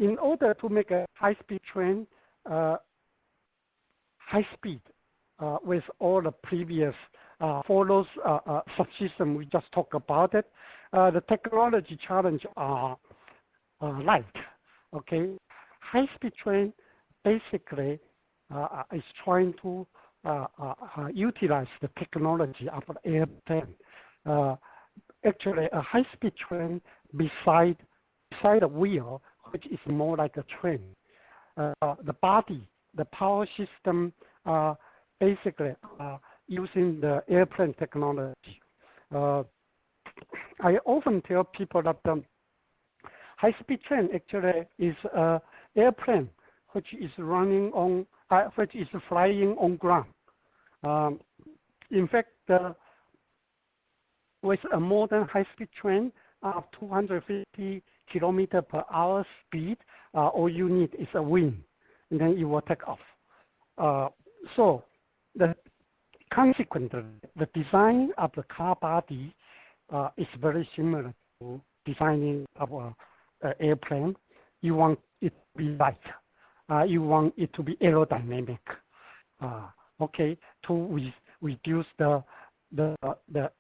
in order to make a high-speed train, high speed with all the previous for those subsystems we just talked about it, the technology challenge are light. Okay, high-speed train basically is trying to utilize the technology of an airplane. Actually, a high-speed train beside a wheel, which is more like a train. The body, the power system, basically using the airplane technology. I often tell people that high-speed train actually is an airplane which is running on, which is flying on ground. In fact, with a modern high-speed train of 250 kilometer per hour speed, all you need is a wing, and then it will take off. So consequently, the design of the car body is very similar to designing of an airplane. You want it to be light. You want it to be aerodynamic. Okay, to reduce the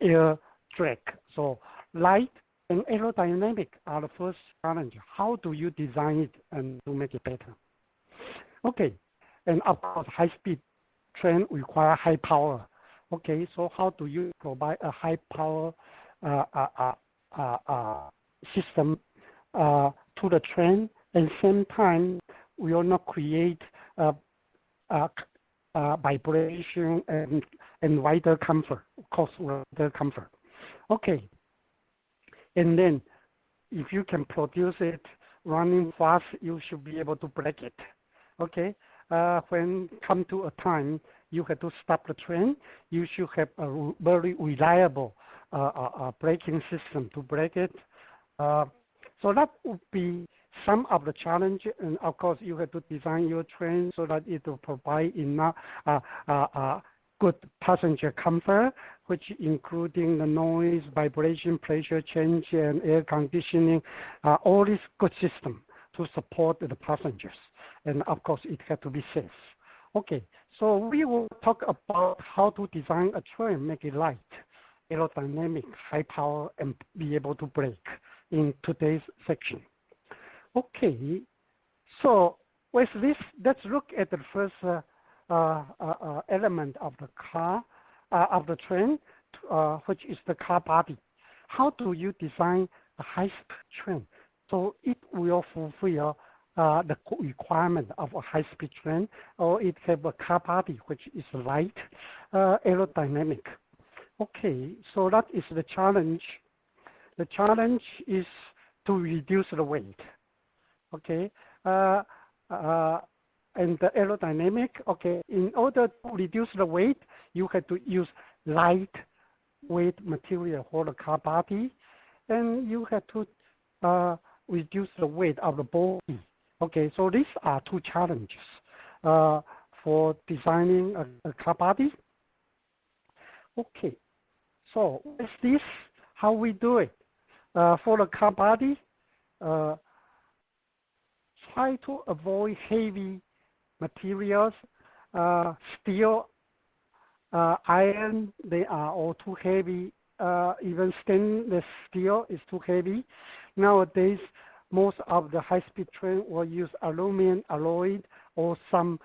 air drag. So light and aerodynamic are the first challenge. How do you design it and to make it better? Okay, and of course, high-speed train require high power. Okay, so how do you provide a high power system to the train, and same time will not create vibration and wider comfort, cause wider comfort. Okay, and then if you can produce it running fast, you should be able to break it. Okay, when come to a time you have to stop the train, you should have a very reliable braking system to break it. So that would be some of the challenge, and of course you have to design your train so that it will provide enough good passenger comfort, which including the noise, vibration, pressure change, and air conditioning, all this good system to support the passengers. And of course it has to be safe. Okay, so we will talk about how to design a train, make it light, aerodynamic, high power, and be able to brake in today's section. Okay, so with this, let's look at the first element of the car, of the train, which is the car body. How do you design a high-speed train so it will fulfill the requirement of a high-speed train, or it have a car body which is light, aerodynamic? Okay, so that is the challenge. The challenge is to reduce the weight. Okay, and the aerodynamic. Okay, in order to reduce the weight, you have to use lightweight material for the car body, and you have to reduce the weight of the body. Okay, so these are two challenges for designing a car body. Okay, so with this, how we do it? For the car body, try to avoid heavy materials, steel, iron, they are all too heavy. Even stainless steel is too heavy. Nowadays, most of the high-speed train will use aluminum alloy or some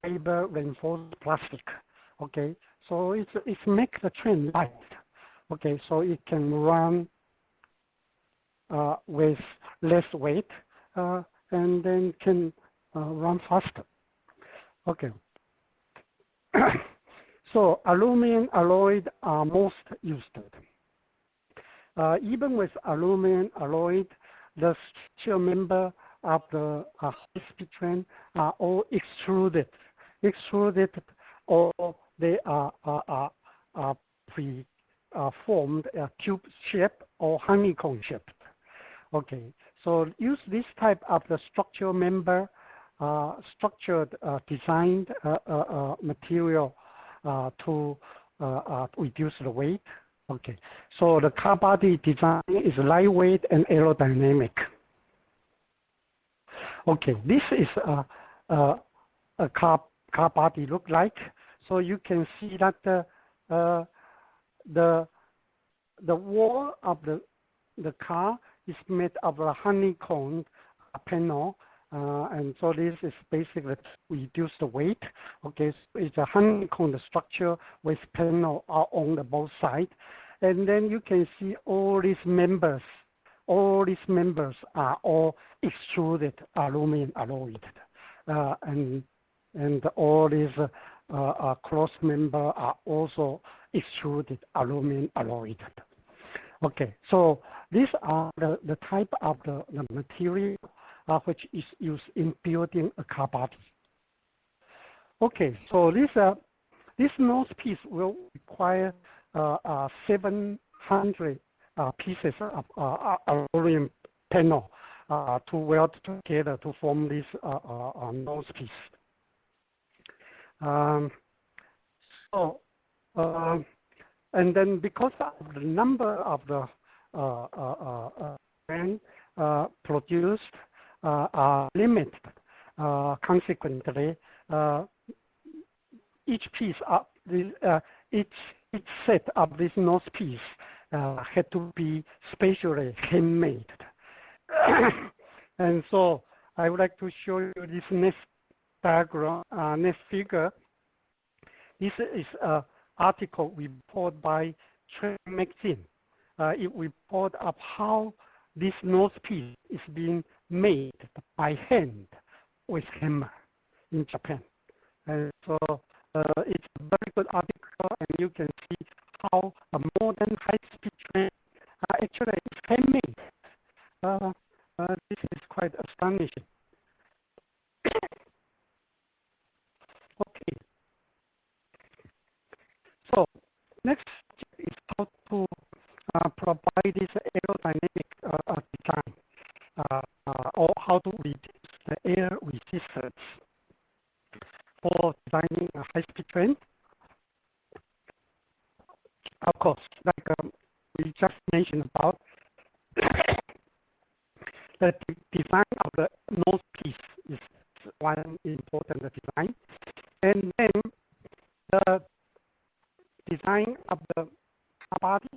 fiber reinforced plastic. Okay, so it's make the train light. Okay, so it can run with less weight and then can run faster. Okay. So aluminum alloy are most used. Even with aluminum alloy, the structural member of the high-speed train are all extruded, or they are formed cube shape or honeycomb shape. Okay, so use this type of the structural member, structured designed material to reduce the weight. Okay, so the car body design is lightweight and aerodynamic. Okay, this is a car body look like. So you can see that the wall of the car is made of a honeycomb panel. And so this is basically to reduce the weight. Okay, so it's a honeycomb structure with panel on the both sides. And then you can see all these members. All these members are all extruded aluminum alloyed. And all these cross members are also extruded aluminum alloyed. Okay, so these are the type of the material which is used in building a car body. Okay, so this nose piece will require 700 pieces of aluminum panel to weld together to form this nose piece. And then because of the number of the brand produced are limited, consequently, each piece of each set of this nose piece had to be specially handmade. And so I would like to show you this next diagram, next figure. This is an article reported by Trend Magazine. It report of how this nose piece is being made by hand with hammer in Japan. And so it's a very good article, and you can see how a modern high-speed train actually is handmade. This is quite astonishing. Okay. So next is how to provide this aerodynamic design, or how to reduce the air resistance for designing a high-speed train. Of course, like we just mentioned about, the design of the nose piece is one important design. And then the design of the body,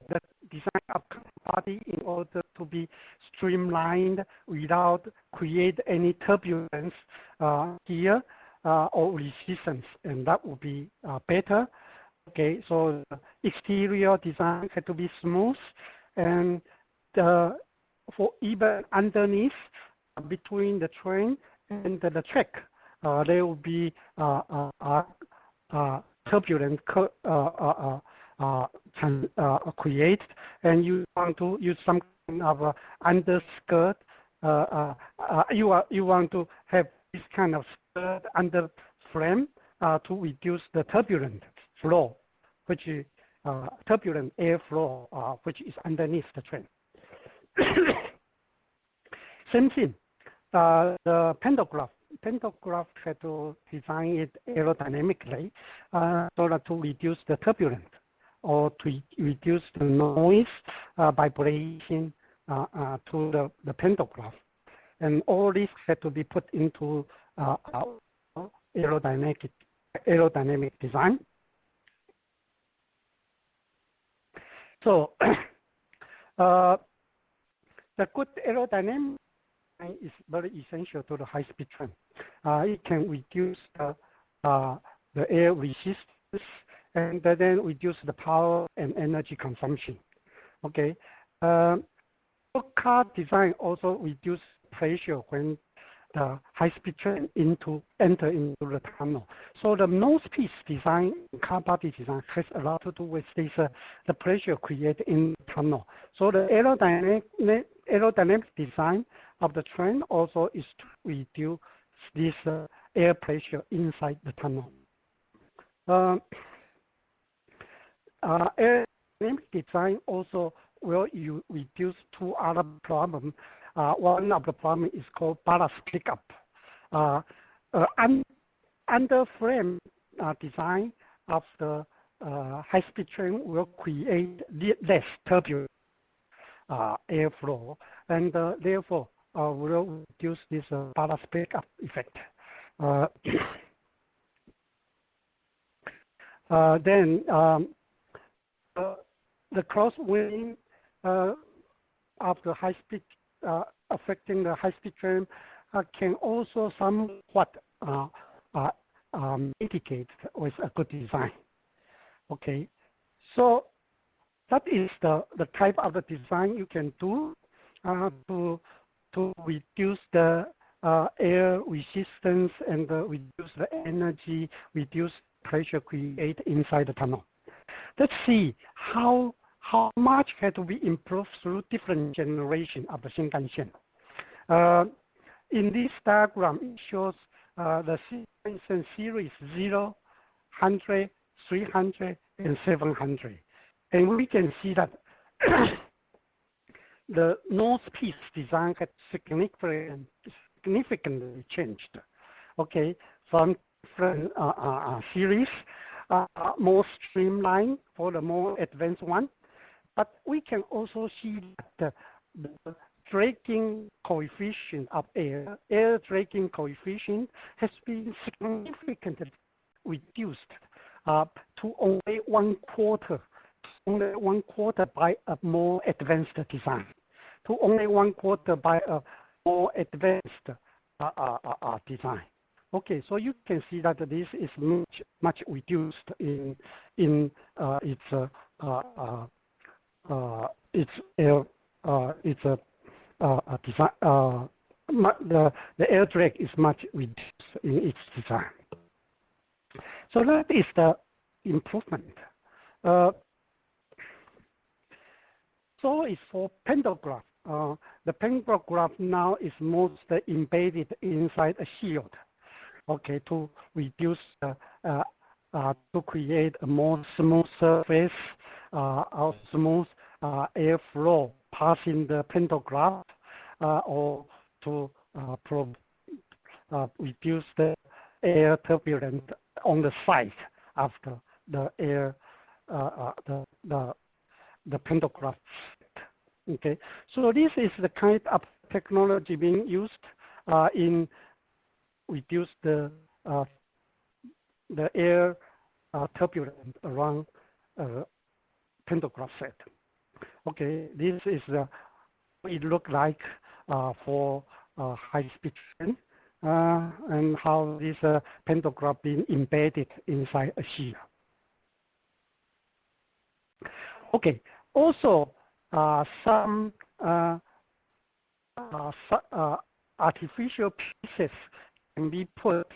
the design of body in order to be streamlined without create any turbulence here or resistance, and that would be better. Okay, so the exterior design had to be smooth, and for even underneath, between the train and the track, there will be turbulence create, and you want to use some kind of underskirt. You want to have this kind of skirt under frame to reduce the turbulent flow, which is turbulent airflow, which is underneath the train. Same thing, the pantograph had to design it aerodynamically so that to reduce the turbulence or to reduce the noise vibration to the pantograph. And all this had to be put into aerodynamic design. So the good aerodynamic is very essential to the high-speed train. It can reduce the air resistance and then reduce the power and energy consumption. Okay. Car design also reduce pressure when the high-speed train enter into the tunnel. So the nose piece design, car body design, has a lot to do with this, the pressure created in the tunnel. So the aerodynamic design of the train also is to reduce this air pressure inside the tunnel. Aerodynamic design also will reduce two other problems. One of the problems is called ballast pickup. Under frame design of the high-speed train will create less turbulence. airflow, and therefore will reduce this ballast breakup effect. Then the crosswind of the high speed affecting the high speed train can also somewhat mitigate with a good design. Okay, so that is the type of the design you can do to reduce the air resistance and reduce the energy, reduce pressure created inside the tunnel. Let's see how much had to be improved through different generation of the Shinkansen. In this diagram, it shows the Shinkansen series 0, 100, 300, and 700. And we can see that the nose piece design had significantly changed. Okay, from different series, more streamlined for the more advanced one. But we can also see that the dragging coefficient of air dragging coefficient has been significantly reduced to only 1/4 by a more advanced design, to only 1/4 by a more advanced design. Okay, so you can see that this is much reduced in its design. The air drag is much reduced in its design. So that is the improvement. So it's for pantograph. The pantograph now is mostly embedded inside a shield. Okay, to reduce to create a more smooth surface, or smooth airflow passing the pantograph, or to reduce the air turbulence on the side of the air, the pantograph. Okay, so this is the kind of technology being used in reduce the air turbulence around pantograph set. Okay, this is it look like for high-speed train, and how this pantograph being embedded inside a shear. Okay, also some artificial pieces can be put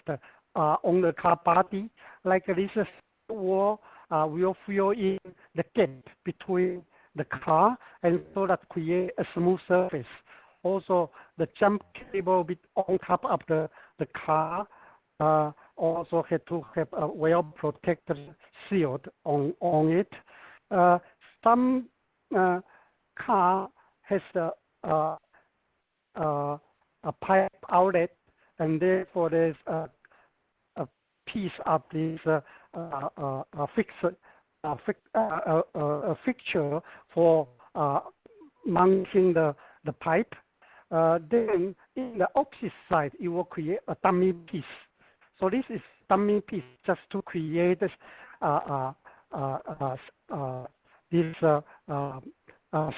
on the car body, like this wall will fill in the gap between the car, and so that create a smooth surface. Also, the jump cable on top of the car also had to have a well-protected shield on it. Some car has a pipe outlet, and therefore there's a piece of this fixture for mounting the pipe. Then in the opposite side, it will create a dummy piece. So this is dummy piece just to create this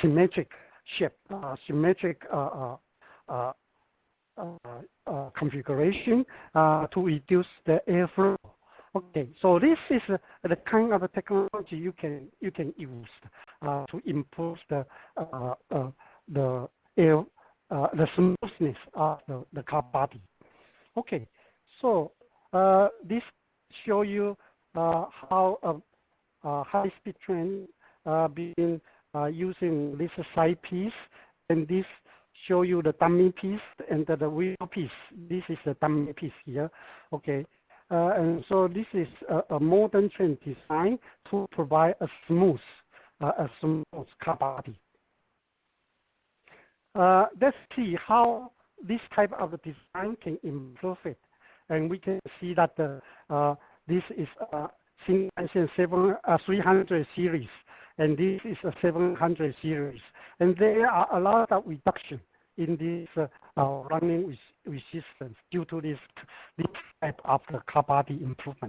symmetric shape, symmetric configuration to reduce the airflow. Okay, so this is the kind of technology you can use to improve the air, the smoothness of the car body. Okay, so this show you how a high-speed train being using this side piece, and this show you the dummy piece and the wheel piece. This is the dummy piece here. Okay, and so this is a modern train design to provide a smooth car body. Let's see how this type of design can improve it. And we can see that this is Shinkansen 300 series. and this is a 700 series. And there are a lot of reduction in this running resistance due to this type of the car body improvement.